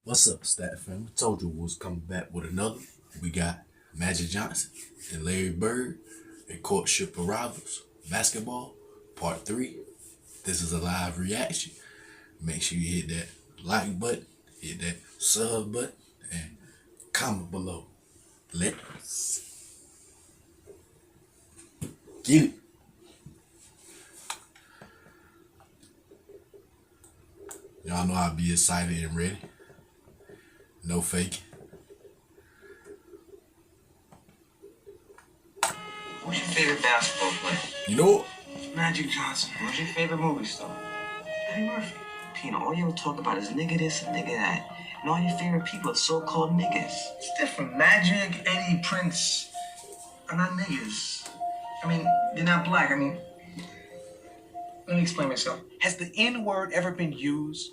What's up, Stat Family? Told you we was coming back with another. We got Magic Johnson and Larry Bird and Courtship Arrivals Basketball Part 3. This is a live reaction. Make sure you hit that like button, hit that sub button, and comment below. Let's get it. Y'all know I'll be excited and ready. No fake. Who's your favorite basketball player? You know what? Magic Johnson. Who's your favorite movie star? Eddie Murphy. Pino, all you ever talk about is nigga this and nigga that. And all your favorite people are so-called niggas. It's different. Magic, Eddie, Prince are not niggas. I mean, they're not black. Let me explain myself. Has the N-word ever been used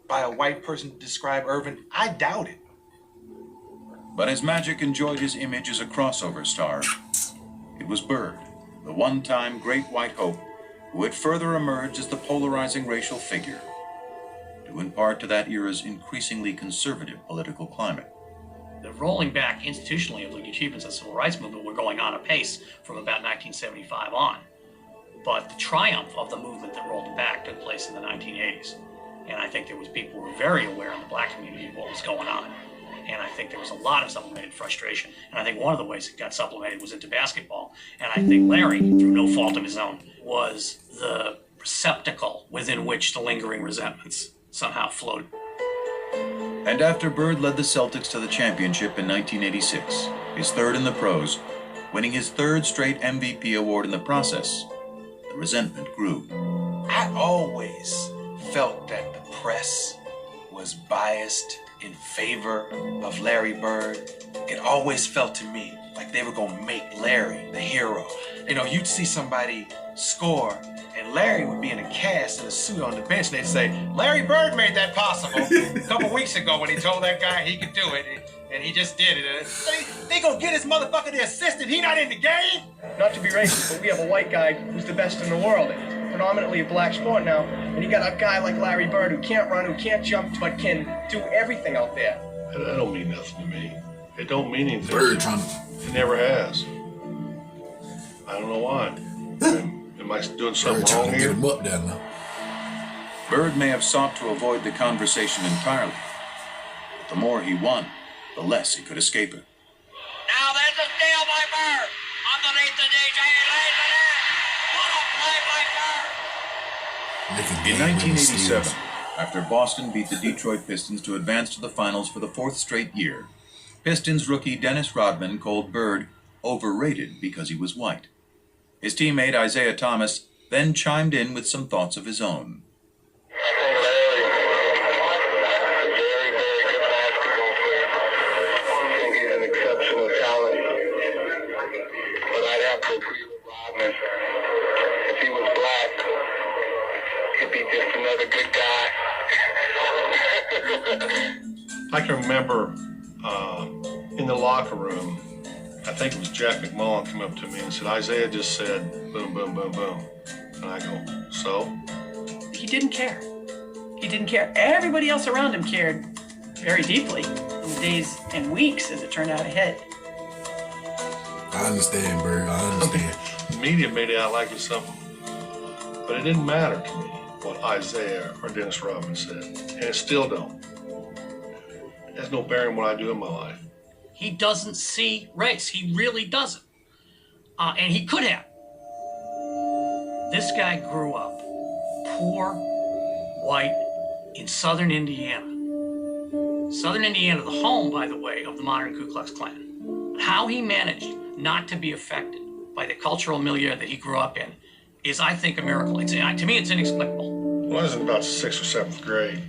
by a white person to describe Irvin? I doubt it. But as Magic enjoyed his image as a crossover star, it was Bird, the one-time great white hope, who had further emerged as the polarizing racial figure, due in part to that era's increasingly conservative political climate. The rolling back institutionally of the achievements of the civil rights movement were going on apace from about 1975 on. But the triumph of the movement that rolled it back took place in the 1980s. And I think there was people who were very aware in the black community of what was going on. And I think there was a lot of sublimated frustration. And I think one of the ways it got sublimated was into basketball. And I think Larry, through no fault of his own, was the receptacle within which the lingering resentments somehow flowed. And after Bird led the Celtics to the championship in 1986, his third in the pros, winning his third straight MVP award in the process, the resentment grew. I always felt that the press was biased in favor of Larry Bird. It always felt to me like they were gonna make Larry the hero. You know, you'd see somebody score and Larry would be in a cast in a suit on the bench and they'd say, Larry Bird made that possible a couple weeks ago when he told that guy he could do it, and he just did it. They gonna get his motherfucker the assist and he not in the game? Not to be racist, but we have a white guy who's the best in the world. It's predominantly a black sport now. And you got a guy like Larry Bird who can't run, who can't jump, but can do everything out there. That don't mean nothing to me. It don't mean anything. Bird trying to. It never has. I don't know why. Am I doing something Bird trying wrong to get here? him up there now. Bird may have sought to avoid the conversation entirely, but the more he won, the less he could escape it. Now there's a steal by Bird. Underneath the DJ, lays it in. What a play by Bird. In 1987, after Boston beat the Detroit Pistons to advance to the finals for the fourth straight year, Pistons rookie Dennis Rodman called Bird overrated because he was white. His teammate Isaiah Thomas then chimed in with some thoughts of his own. If he was black, he'd be just another good guy. I can remember in the locker room, I think it was Jack McMullen came up to me and said, Isaiah just said, boom, boom, boom, boom. And I go, so? He didn't care. He didn't care. Everybody else around him cared very deeply in the days and weeks as it turned out ahead. I understand, Bird. I understand. The media made it out like it was something. But it didn't matter to me what Isaiah or Dennis Rodman said. And it still don't. It has no bearing on what I do in my life. He doesn't see race. He really doesn't. And he could have. This guy grew up poor, white, in southern Indiana. Southern Indiana, the home, by the way, of the modern Ku Klux Klan. How he managed not to be affected by the cultural milieu that he grew up in is, I think, a miracle. To me, it's inexplicable. When I was in about 6th or 7th grade,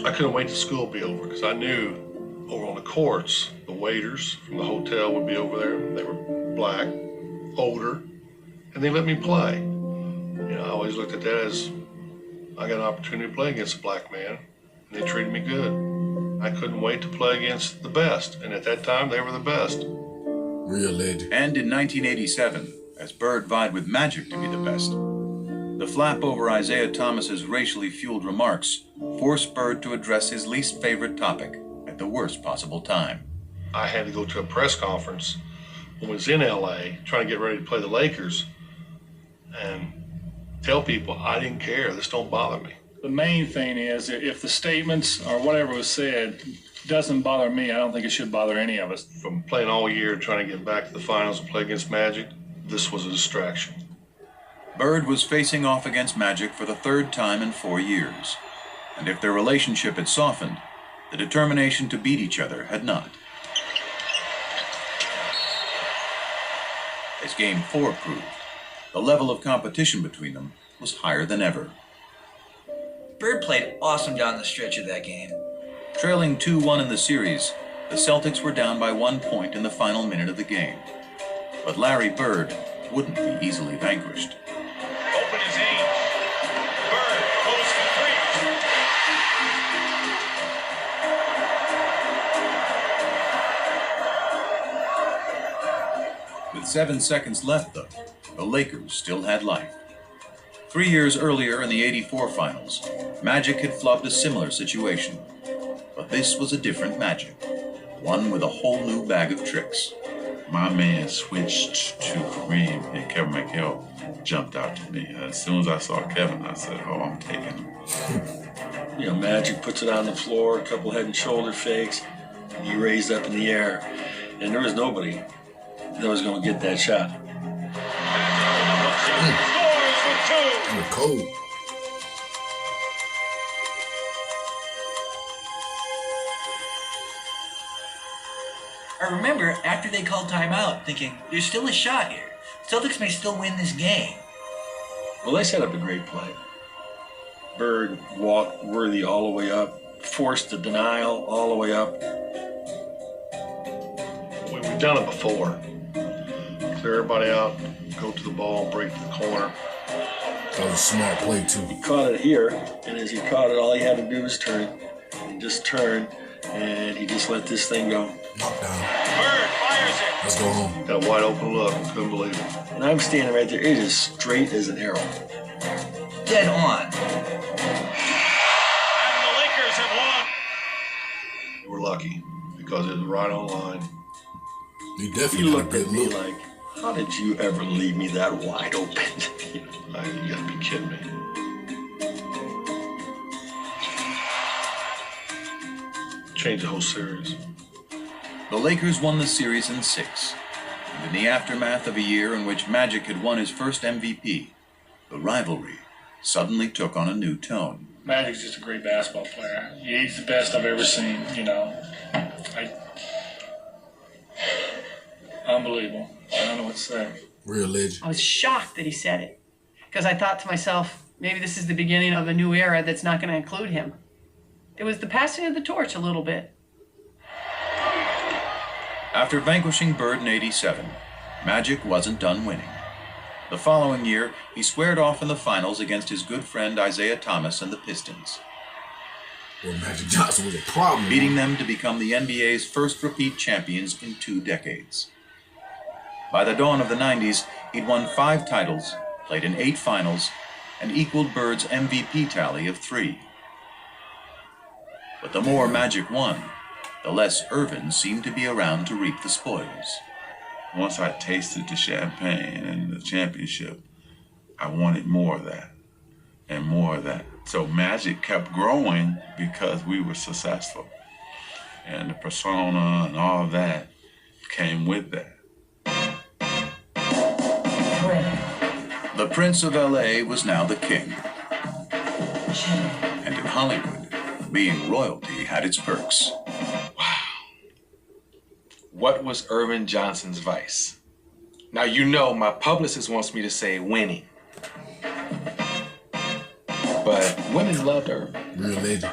I couldn't wait till school to be over because I knew over on the courts, the waiters from the hotel would be over there. They were black, older, and they let me play. You know, I always looked at that as I got an opportunity to play against a black man, and they treated me good. I couldn't wait to play against the best, and at that time, they were the best. Real legend. And in 1987, as Bird vied with Magic to be the best, The flap over Isaiah Thomas's racially fueled remarks forced Bird to address his least favorite topic at the worst possible time. I had to go to a press conference when I was in LA trying to get ready to play the Lakers and tell people I didn't care. This don't bother me. The main thing is if the statements or whatever was said doesn't bother me, I don't think it should bother any of us. From playing all year trying to get back to the finals and play against Magic, this was a distraction. Bird was facing off against Magic for the third time in 4 years. And if their relationship had softened, the determination to beat each other had not. As Game 4 proved, the level of competition between them was higher than ever. Bird played awesome down the stretch of that game. Trailing 2-1 in the series, the Celtics were down by 1 point in the final minute of the game. But Larry Bird wouldn't be easily vanquished. Open his aim. Bird goes for three. With 7 seconds left, though, the Lakers still had life. 3 years earlier in the '84 finals, Magic had flubbed a similar situation. But this was a different Magic, one with a whole new bag of tricks. My man switched to Kareem, and Kevin McHale jumped out to me. As soon as I saw Kevin, I said, oh, I'm taking him. You know, Magic puts it on the floor, a couple head and shoulder fakes, and he raised up in the air. And there was nobody that was going to get that shot. Cold. I remember after they called timeout thinking, there's still a shot here. Celtics may still win this game. Well, they set up a great play. Bird walked Worthy all the way up, forced the denial all the way up. We've done it before. Clear everybody out, go to the ball, break to the corner. That was a smart play, too. He caught it here, and as he caught it, all he had to do was turn. He just turned, and he just let this thing go. Knockdown. Bird fires it. Let's go home. Got a wide open look, couldn't believe it. And I'm standing right there. It is straight as an arrow. Dead on. And the Lakers have won. We were lucky because it was right on line. He He definitely looked got a at good me look. like, how did you ever leave me that wide open? You gotta be kidding me. Changed the whole series. The Lakers won the series in 6. And in the aftermath of a year in which Magic had won his first MVP, the rivalry suddenly took on a new tone. Magic's just a great basketball player. He's the best I've ever seen, you know. Unbelievable. I don't know what to say. Real legend. I was shocked that he said it, because I thought to myself, maybe this is the beginning of a new era that's not going to include him. It was the passing of the torch a little bit. After vanquishing Bird in '87, Magic wasn't done winning. The following year, he squared off in the finals against his good friend Isaiah Thomas and the Pistons, Well, Magic Johnson was a problem. beating them to become the NBA's first repeat champions in 2 decades. By the dawn of the '90s, he'd won 5 titles, played in 8 finals, and equaled Bird's MVP tally of 3. But the more Magic won, the less Irvin seemed to be around to reap the spoils. Once I tasted the champagne and the championship, I wanted more of that and more of that. So Magic kept growing because we were successful. And the persona and all of that came with that. The Prince of LA was now the king. And in Hollywood, being royalty had its perks. What was Irvin Johnson's vice? Now, you know my publicist wants me to say winning. But women loved Irvin. Real legend.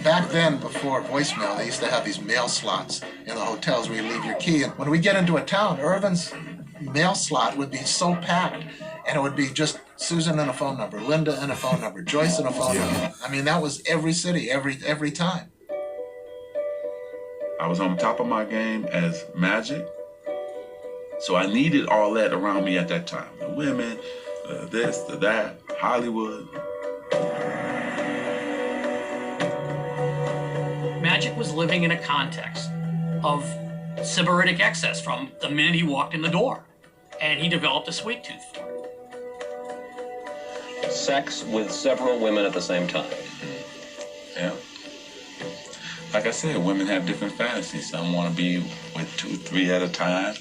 Back then, before voicemail, they used to have these mail slots in the hotels where you leave your key. And when we get into a town, Irvin's mail slot would be so packed, and it would be just Susan and a phone number, Linda and a phone number, Joyce and a phone number. I mean, that was every city, every time. I was on top of my game as Magic, so I needed all that around me at that time. The women, this, the that, Hollywood. Magic was living in a context of sybaritic excess from the minute he walked in the door, and he developed a sweet tooth for it. Sex with several women at the same time. Yeah. Like I said, women have different fantasies. Some want to be with 2, 3 at a time.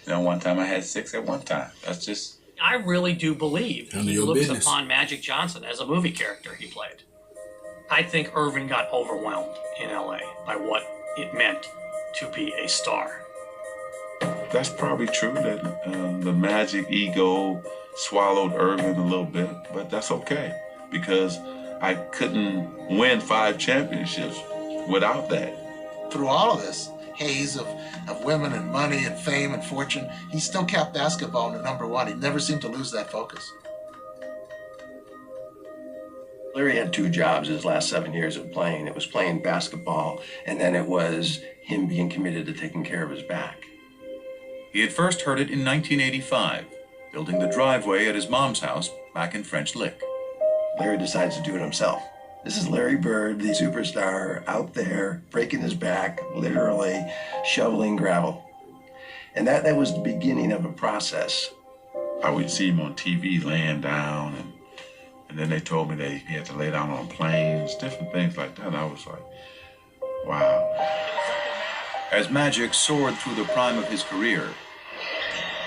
You know, one time I had 6 at one time. That's just... I really do believe None of he your looks business. upon Magic Johnson as a movie character he played. I think Irvin got overwhelmed in LA by what it meant to be a star. That's probably true that the Magic ego swallowed Irvin a little bit, but that's okay because I couldn't win 5 championships without that. Through all of this haze of women and money and fame and fortune, he still kept basketball at #1. He never seemed to lose that focus. Larry had 2 jobs his last 7 years of playing. It was playing basketball, and then it was him being committed to taking care of his back. He had first heard it in 1985, building the driveway at his mom's house back in French Lick. Larry decides to do it himself. This is Larry Bird, the superstar, out there breaking his back, literally shoveling gravel. And that was the beginning of a process. I would see him on TV laying down, and then they told me that he had to lay down on planes, different things like that. And I was like, wow. As Magic soared through the prime of his career,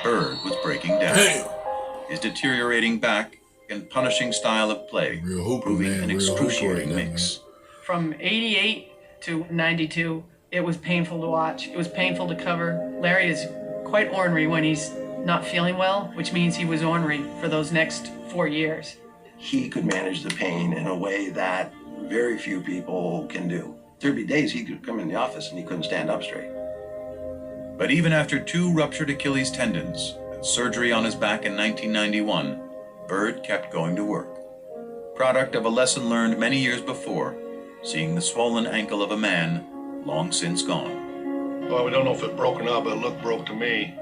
Bird was breaking down. His deteriorating back and punishing style of play proving an excruciating mix. From 88 to 92, it was painful to watch. It was painful to cover. Larry is quite ornery when he's not feeling well, which means he was ornery for those next 4 years. He could manage the pain in a way that very few people can do. There'd be days he could come in the office and he couldn't stand up straight. But even after 2 ruptured Achilles tendons and surgery on his back in 1991, Bird kept going to work. Product of a lesson learned many years before, seeing the swollen ankle of a man long since gone. Well, we don't know if it broke or not, but it looked broke to me.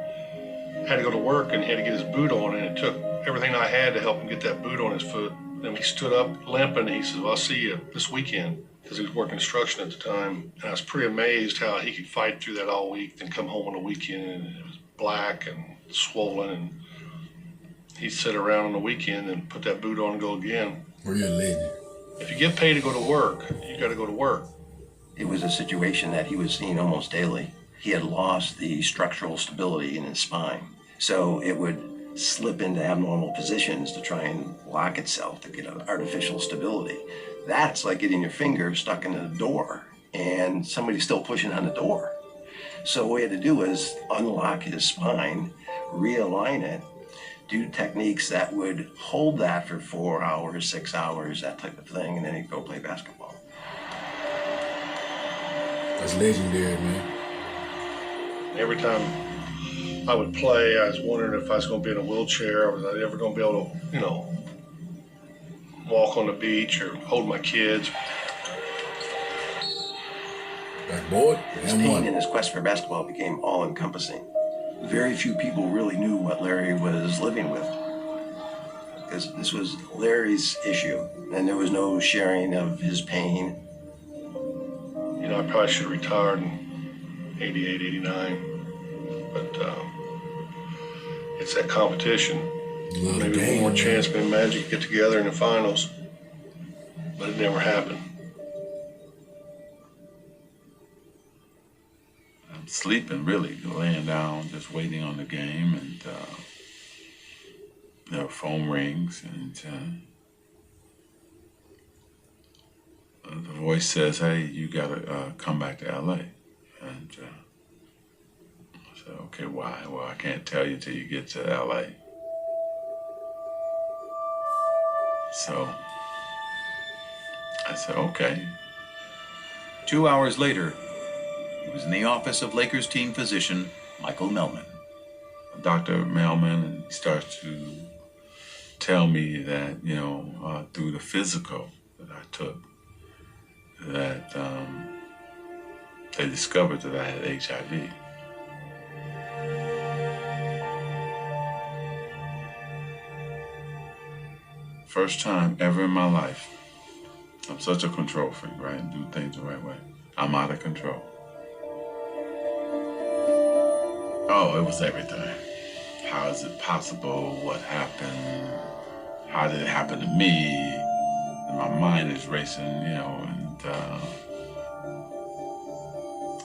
Had to go to work and he had to get his boot on, and it took everything I had to help him get that boot on his foot. Then he stood up limping, and he says, well, I'll see you this weekend, because he was working construction at the time. And I was pretty amazed how he could fight through that all week, then come home on the weekend, and it was black and swollen, and he'd sit around on the weekend and put that boot on and go again. Real legend. If you get paid to go to work, you got to go to work. It was a situation that he was seeing almost daily. He had lost the structural stability in his spine. So it would slip into abnormal positions to try and lock itself to get an artificial stability. That's like getting your finger stuck into the door and somebody's still pushing on the door. So what we had to do was unlock his spine, realign it, do techniques that would hold that for 4 hours, 6 hours, that type of thing, and then he'd go play basketball. That's legendary, man. Every time I would play, I was wondering if I was going to be in a wheelchair, or was I ever going to be able to, walk on the beach or hold my kids. That boy, his pain in his quest for basketball became all-encompassing. Very few people really knew what Larry was living with, because this was Larry's issue, and there was no sharing of his pain. I probably should have retired in 88, 89, but it's that competition. Maybe one more chance, maybe Magic could get together in the finals, but it never happened. I'm sleeping, really, laying down, just waiting on the game, and the phone rings, and the voice says, hey, you gotta come back to LA. And I said, okay, why? Well, I can't tell you till you get to LA. So I said, okay. 2 hours later, he was in the office of Lakers team physician Michael Melman. Dr. Melman, and he starts to tell me that, through the physical that I took, that they discovered that I had HIV. First time ever in my life. I'm such a control freak, right? And do things the right way. I'm out of control. Oh, it was everything. How is it possible? What happened? How did it happen to me? And my mind is racing, you know,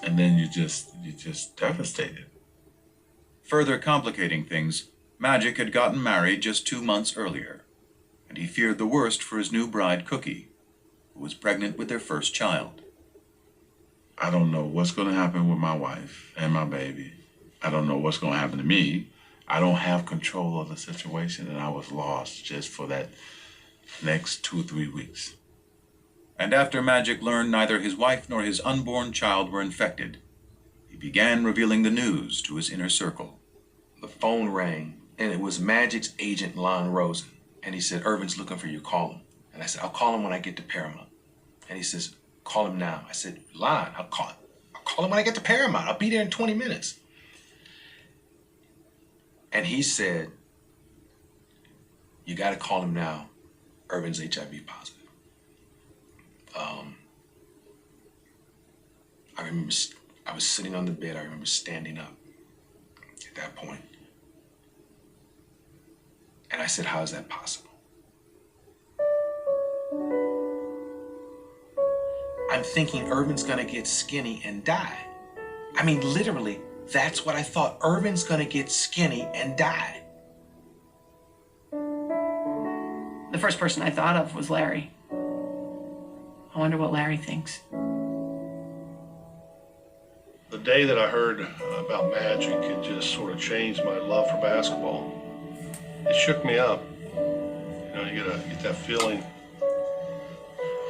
and then you're just devastated. Further complicating things, Magic had gotten married just 2 months earlier, and he feared the worst for his new bride, Cookie, who was pregnant with their first child. I don't know what's going to happen with my wife and my baby. I don't know what's going to happen to me. I don't have control of the situation, and I was lost just for that next 2 or 3 weeks. And after Magic learned neither his wife nor his unborn child were infected, he began revealing the news to his inner circle. The phone rang, and it was Magic's agent, Lon Rosen. And he said, Irvin's looking for you, call him. And I said, I'll call him when I get to Paramount. And he says, call him now. I said, Lon, I'll call him when I get to Paramount. I'll be there in 20 minutes. And he said, you got to call him now. Irvin's HIV positive. I remember I was sitting on the bed. I remember standing up at that point. And I said, how is that possible? I'm thinking Irvin's gonna get skinny and die. I mean, literally, that's what I thought. Irvin's gonna get skinny and die. The first person I thought of was Larry. I wonder what Larry thinks. The day that I heard about Magic, it just sort of changed my love for basketball. It shook me up. You know, you get that feeling,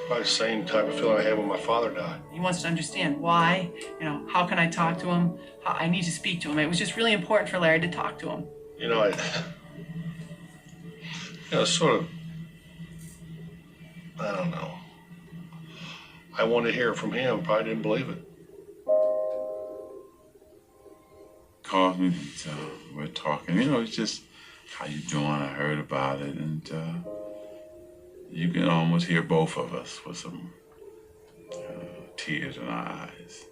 probably the same type of feeling I had when my father died. He wants to understand why, you know, how can I talk to him? I need to speak to him. It was just really important for Larry to talk to him. You know, sort of, I don't know. I wanted to hear it from him, probably didn't believe it. Called me, and we're talking, you know, it's just, how you doing? I heard about it, and you can almost hear both of us with some tears in our eyes.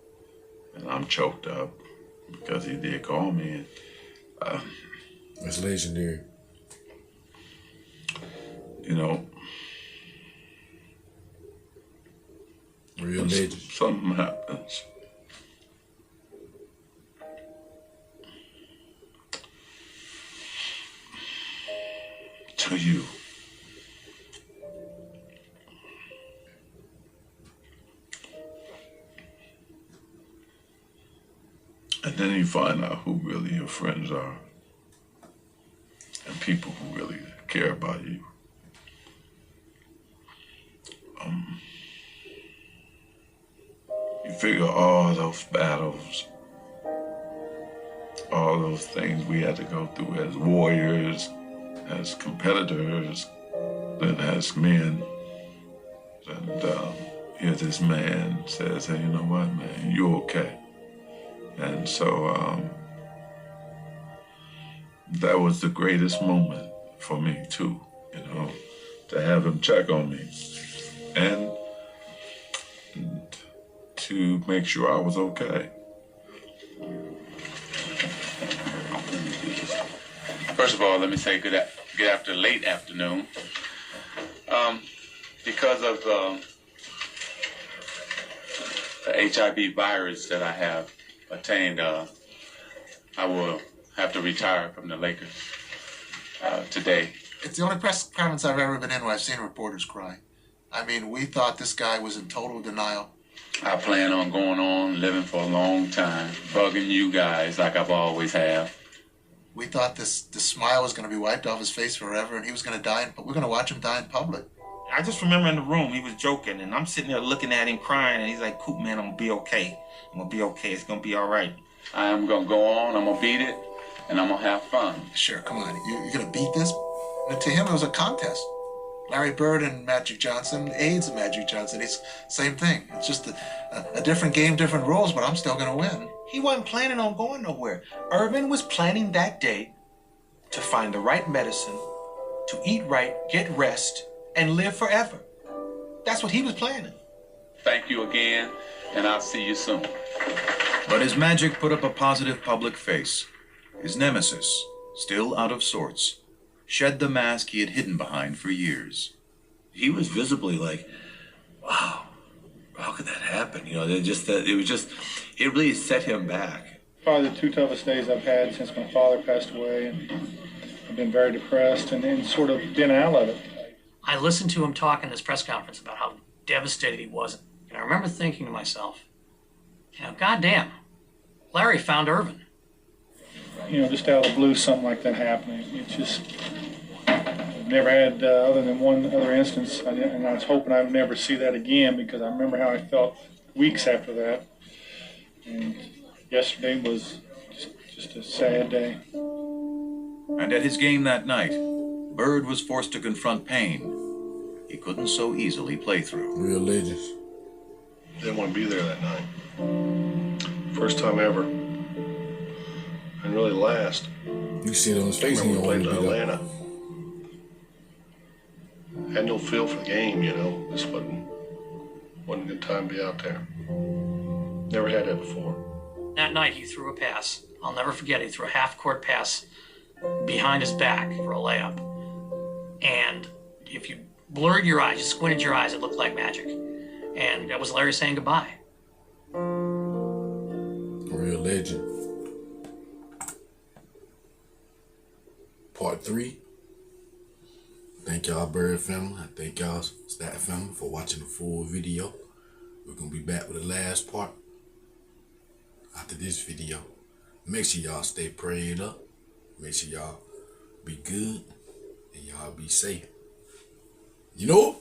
And I'm choked up because he did call me. And, that's legendary. You know, real legend. Something happens. To you. And then you find out who really your friends are and people who really care about you. You figure all those battles, all those things we had to go through as warriors, as competitors, and as men. And here this man says, hey, you know what, man, you're okay. And so that was the greatest moment for me too, you know, to have him check on me and to make sure I was okay. First of all, let me say good after late afternoon. Because of the HIV virus that I have attained, I will have to retire from the Lakers today. It's the only press conference I've ever been in where I've seen reporters cry. I mean, we thought this guy was in total denial. I plan on going on living for a long time, bugging you guys like I've always have. We thought this smile was going to be wiped off his face forever, and he was going to die. We're going to watch him die in public. I just remember in the room, he was joking, and I'm sitting there looking at him crying, and he's like, Coop, man, I'm going to be okay. I'm going to be okay. It's going to be all right. I am going to go on. I'm going to beat it, and I'm going to have fun. Sure, come on. You're going to beat this? And to him, it was a contest. Larry Bird and Magic Johnson, AIDS and Magic Johnson, it's same thing. It's just a different game, different rules, but I'm still going to win. He wasn't planning on going nowhere. Irvin was planning that day to find the right medicine to eat right, get rest, and live forever. That's what he was planning. Thank you again, and I'll see you soon. But his magic put up a positive public face. His nemesis, still out of sorts, shed the mask he had hidden behind for years. He was visibly like, wow, how could that happen? You know, it really set him back. Probably the two toughest days I've had since my father passed away, and I've been very depressed and sort of been out of it. I listened to him talk in this press conference about how devastated he was. And I remember thinking to myself, you know, goddamn, Larry found Irvin. You know, just out of the blue, something like that happening. It's just, I've never had, other than one other instance, and I was hoping I would never see that again, because I remember how I felt weeks after that. And yesterday was just a sad day. And at his game that night, Bird was forced to confront pain he couldn't so easily play through. Real legends. Didn't want to be there that night. First time ever. And really last. You see it on his face when we you played wanted to in be Atlanta. Had no feel for the game, you know. This wasn't a good time to be out there. Never had that before. That night he threw a pass. I'll never forget it. He threw a half-court pass behind his back for a layup. And if you blurred your eyes, just squinted your eyes, it looked like magic. And that was Larry saying goodbye. Real legend. Part 3. Thank y'all, Bird family. I thank y'all, Stat family, for watching the full video. We're going to be back with the last part after this video. Make sure y'all stay prayed up. Make sure y'all be good and y'all be safe. You know?